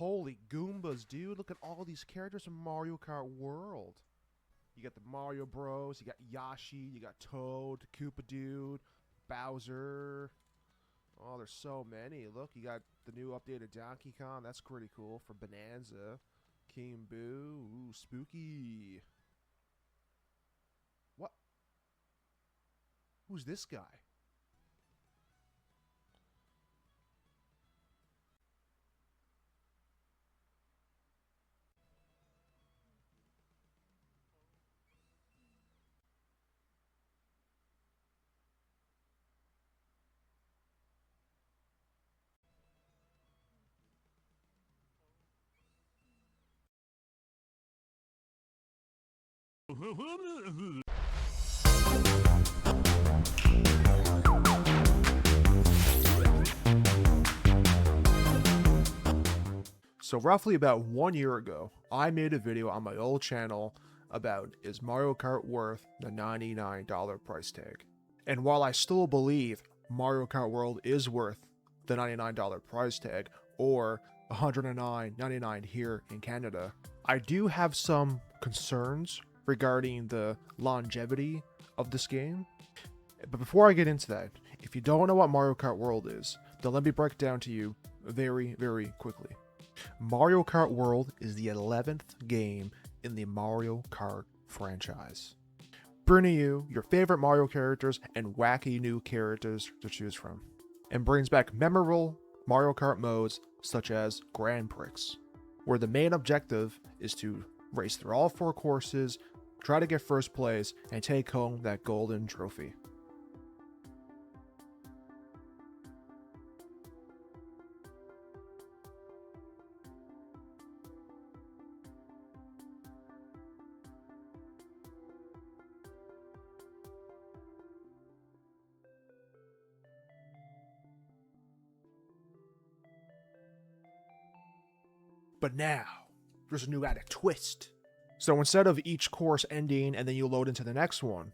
Holy Goombas, dude. Look at all these characters from Mario Kart World. You got the Mario Bros, you got Yoshi, you got Toad, Koopa Dude, Bowser. Oh, there's so many. Look, you got the new updated Donkey Kong. That's pretty cool for Bonanza. King Boo. Ooh, spooky. What? Who's this guy? So roughly about 1 year ago, I made a video on my old channel about is Mario Kart worth the $99 price tag. And while I still believe Mario Kart World is worth the $99 price tag, or $109.99 here in Canada, I do have some concerns regarding the longevity of this game. But before I get into that, if you don't know what Mario Kart World is, then let me break it down to you very, very quickly. Mario Kart World is the 11th game in the Mario Kart franchise, bringing you your favorite Mario characters and wacky new characters to choose from, and brings back memorable Mario Kart modes such as Grand Prix, where the main objective is to race through all 4 courses, try to get first place, and take home that golden trophy. But now, there's a new added twist. So instead of each course ending and then you load into the next one,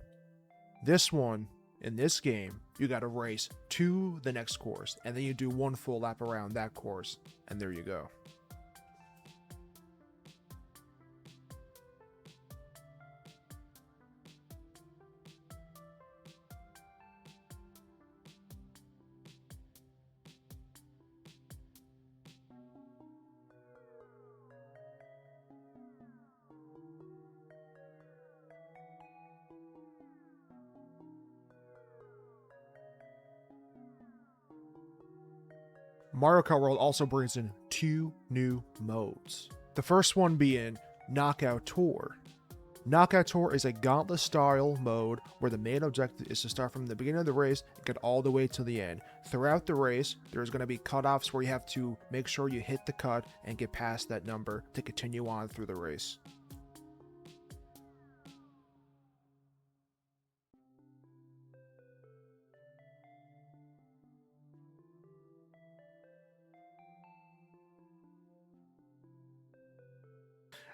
this one, in this game, you gotta race to the next course, and then you do 1 full lap around that course, and there you go. Mario Kart World also brings in 2 new modes. The first one being Knockout Tour. Knockout Tour is a gauntlet style mode where the main objective is to start from the beginning of the race and get all the way to the end. Throughout the race, there's going to be cutoffs where you have to make sure you hit the cut and get past that number to continue on through the race.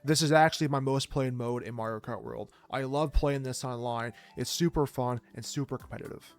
This is actually my most played mode in Mario Kart World. I love playing this online. It's super fun and super competitive.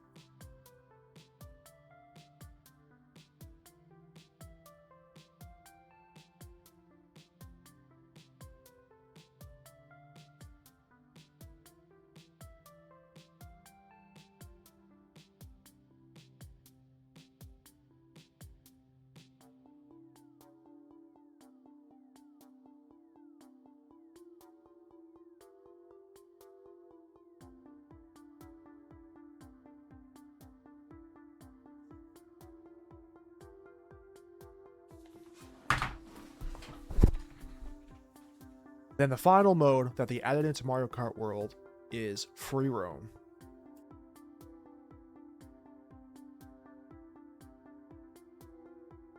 Then the final mode that they added into Mario Kart World is Free Roam.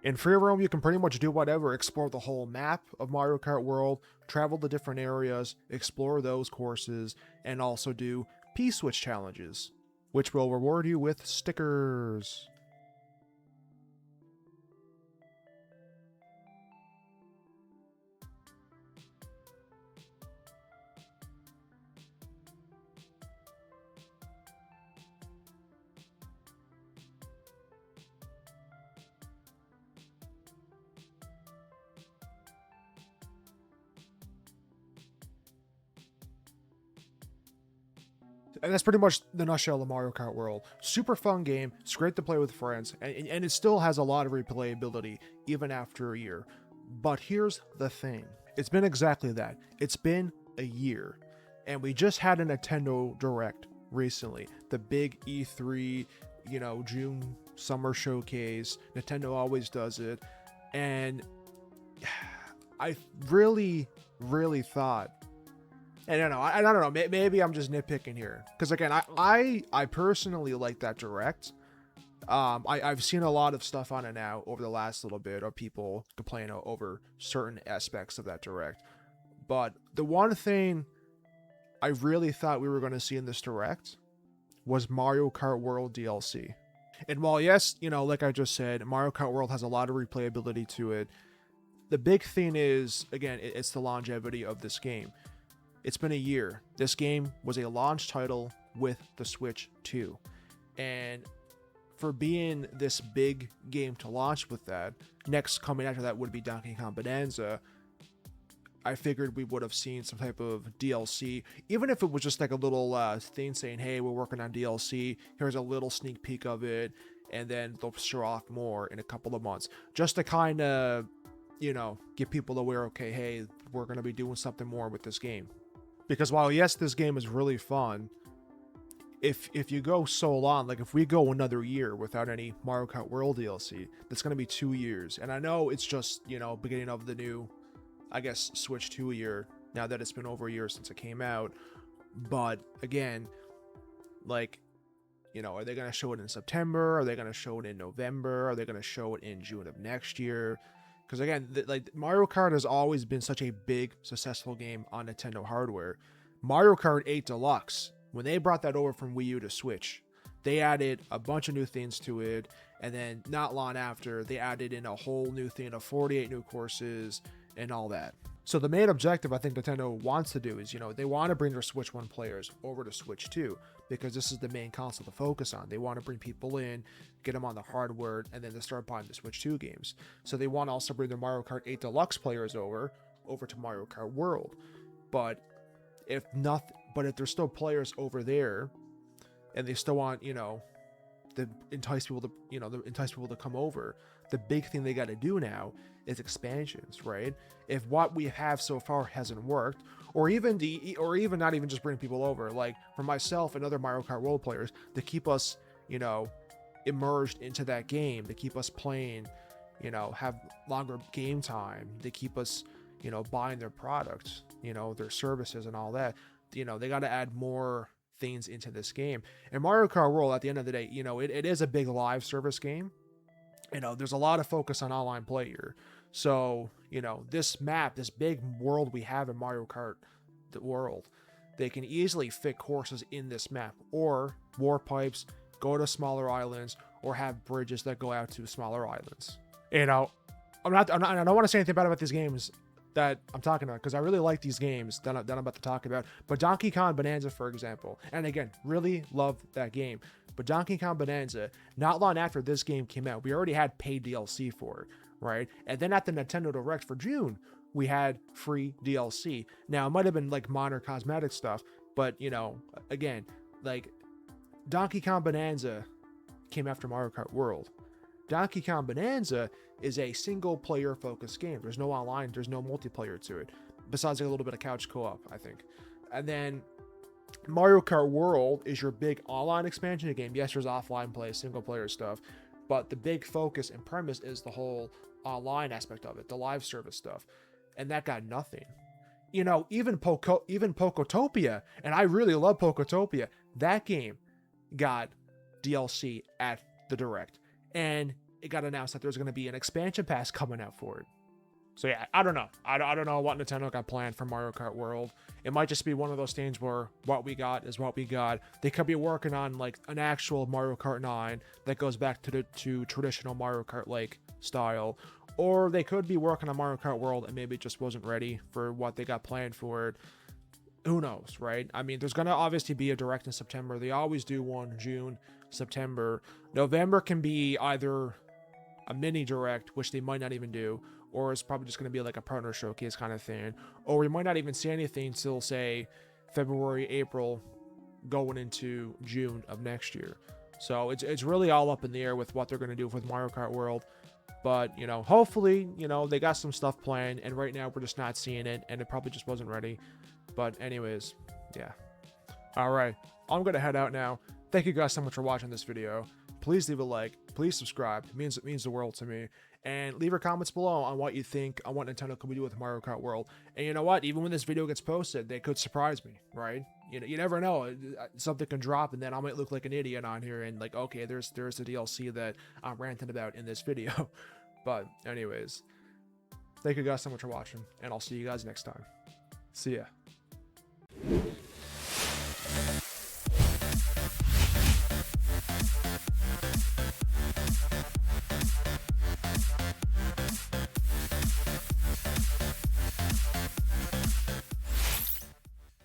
In Free Roam, you can pretty much do whatever, explore the whole map of Mario Kart World, travel to different areas, explore those courses, and also do P-Switch challenges, which will reward you with stickers. And that's pretty much the nutshell of Mario Kart World. Super fun game. It's great to play with friends, and it still has a lot of replayability even after a year. But here's the thing. It's been exactly that. It's been a year. And we just had a Nintendo Direct recently. The big E3, June summer showcase. Nintendo always does it. And I really, really thought, and I don't know, maybe I'm just nitpicking here. Because again, I personally like that Direct. I've seen a lot of stuff on it now over the last little bit of people complaining over certain aspects of that Direct. But the one thing I really thought we were going to see in this Direct was Mario Kart World DLC. And while yes, like I just said, Mario Kart World has a lot of replayability to it, the big thing is, again, it's the longevity of this game. It's been a year. This game was a launch title with the Switch 2. And for being this big game to launch with that, next coming after that would be Donkey Kong Bonanza. I figured we would have seen some type of DLC, even if it was just like a little thing saying, hey, we're working on DLC. Here's a little sneak peek of it. And then they'll show off more in a couple of months. Just to kind of, get people aware, okay, hey, we're going to be doing something more with this game. Because while, yes, this game is really fun, if you go so long, like if we go another year without any Mario Kart World DLC, that's going to be 2 years. And I know it's just, beginning of the new, I guess, Switch 2 year, now that it's been over a year since it came out. But again, like, are they going to show it in September? Are they going to show it in November? Are they going to show it in June of next year? Because again, Mario Kart has always been such a big, successful game on Nintendo hardware. Mario Kart 8 Deluxe, when they brought that over from Wii U to Switch, they added a bunch of new things to it. And then not long after, they added in a whole new thing of 48 new courses and all that. So the main objective I think Nintendo wants to do is, they want to bring their Switch 1 players over to Switch 2 because this is the main console to focus on. They want to bring people in, get them on the hardware, and then they start buying the Switch 2 games. So they want to also bring their Mario Kart 8 Deluxe players over to Mario Kart World. But if there's still players over there and they still want, to entice people to come over, the big thing they got to do now is expansions, right? If what we have so far hasn't worked, or even not even just bring people over, like for myself and other Mario Kart World players, to keep us, immersed into that game, to keep us playing, have longer game time, to keep us, buying their products, their services and all that, they got to add more things into this game. And Mario Kart World, at the end of the day, it is a big live service game. There's a lot of focus on online play here. So, this map, this big world we have in Mario Kart the world, they can easily fit courses in this map, or warp pipes, go to smaller islands, or have bridges that go out to smaller islands. I don't want to say anything bad about these games that I'm talking about, because I really like these games that I'm about to talk about. But Donkey Kong Bonanza, for example, and again, really love that game. But Donkey Kong Bonanza, not long after this game came out, we already had paid DLC for it, right? And then at the Nintendo Direct for June, we had free DLC. Now, it might have been like minor cosmetic stuff, but, again, like Donkey Kong Bonanza came after Mario Kart World. Donkey Kong Bonanza is a single player focused game. There's no online, there's no multiplayer to it, besides a little bit of couch co-op, I think. And then Mario Kart World is your big online expansion game. Yes, there's offline play, single player stuff, but the big focus and premise is the whole online aspect of it, the live service stuff. And that got nothing. Even Pokotopia, and I really love Pokotopia, that game got DLC at the Direct. And it got announced that there's going to be an expansion pass coming out for it. So yeah, I don't know. I don't know what Nintendo got planned for Mario Kart World. It might just be one of those things where what we got is what we got. They could be working on like an actual Mario Kart 9 that goes back to traditional Mario Kart like style. Or they could be working on Mario Kart World and maybe it just wasn't ready for what they got planned for it. Who knows, right? I mean, there's going to obviously be a Direct in September. They always do one June, September. November can be either a mini Direct, which they might not even do, or it's probably just going to be like a partner showcase kind of thing. Or we might not even see anything till, say, February, April, going into June of next year. So it's really all up in the air with what they're going to do with Mario Kart World. But, you know, hopefully, you know, they got some stuff planned, and right now we're just not seeing it, and it probably just wasn't ready. But anyways, yeah. All right, I'm going to head out now. Thank you guys so much for watching this video. Please leave a like, please subscribe. It means the world to me. And leave your comments below on what you think, on what Nintendo could do with Mario Kart World. And you know what? Even when this video gets posted, they could surprise me, right? You know, you never know. Something can drop, and then I might look like an idiot on here, and like, okay, there's the DLC that I'm ranting about in this video. But anyways, thank you guys so much for watching, and I'll see you guys next time. See ya.